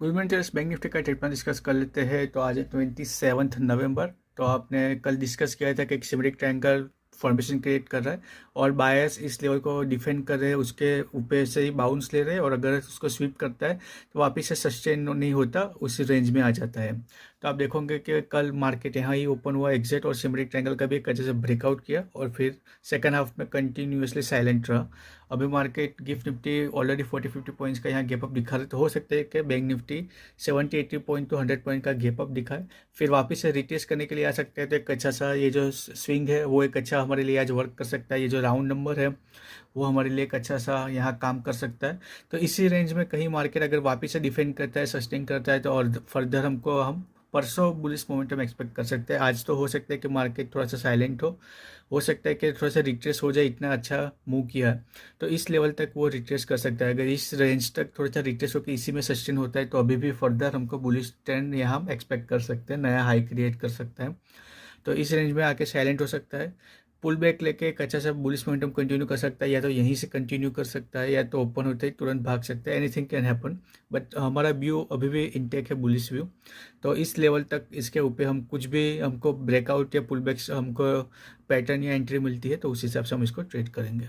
Good morning traders, bank Nifty का treatment discuss कर लेते हैं। तो आज है 27 नवंबर। तो आपने कल डिस्कस किया था कि एक सिमेट्रिक ट्रायंगल फॉर्मेशन क्रिएट कर रहा है और बायर्स इस लेवल को डिफेंड कर रहे हैं, उसके ऊपर से ही बाउंस ले रहे हैं और अगर उसको स्वीप करता है तो वापस से सस्टेन नहीं होता, उसी रेंज में आ जाता है। तो आप देखोगे कि कल मार्केट यहाँ ही ओपन हुआ एग्जैक्ट और सिमेट्रिक ट्रायंगल का भी एक अच्छे से ब्रेकआउट किया और फिर सेकंड हाफ में कंटिन्यूसली साइलेंट रहा। अभी market gift Nifty already 40-50 points का यहाँ गैप अप दिखा रहे, तो हो सकता है कि bank Nifty 70-80 point two 100 point का गैप अप दिखाए, फिर वापस से रिटेस्ट करने के लिए आ सकते हैं। तो एक अच्छा सा ये जो स्विंग है वो एक अच्छा हमारे लिए आज वर्क कर सकता है। ये जो राउंड नंबर है वो हमारे लिए एक अच्छा सा यहाँ काम कर सकता है। तो इसी रेंज में कहीं मार्केट अगर वापस से डिफेंड करता है, सस्टेन करता है, तो और फर्दर हम परसों बुलिश मोमेंटम एक्सपेक्ट कर सकते हैं। आज तो हो सकता है कि मार्केट थोड़ा सा साइलेंट हो सकता है कि थोड़ा सा रिट्रेस हो जाए, इतना अच्छा मूव किया है तो इस लेवल तक वो रिट्रेस कर सकता है। अगर इस रेंज तक थोड़ा सा रिट्रेस होकर इसी में सस्टेन होता है तो अभी भी फर्दर हमको बुलिश ट्रेंड यहाँ हम एक्सपेक्ट कर सकते हैं, नया हाई क्रिएट कर सकता है। तो इस रेंज में आके साइलेंट हो सकता है, पुल बैक लेके एक अच्छा सा बुलिश मोमेंटम कंटिन्यू कर सकता है, या तो यहीं से कंटिन्यू कर सकता है या तो ओपन होते ही तुरंत भाग सकता है। एनीथिंग कैन हैपन, बट हमारा व्यू अभी भी इंटेक है, बुलिश व्यू। तो इस लेवल तक इसके ऊपर हम कुछ भी हमको ब्रेकआउट या पुल बैक हमको पैटर्न या एंट्री मिलती है तो उस हिसाब से हम इसको ट्रेड करेंगे।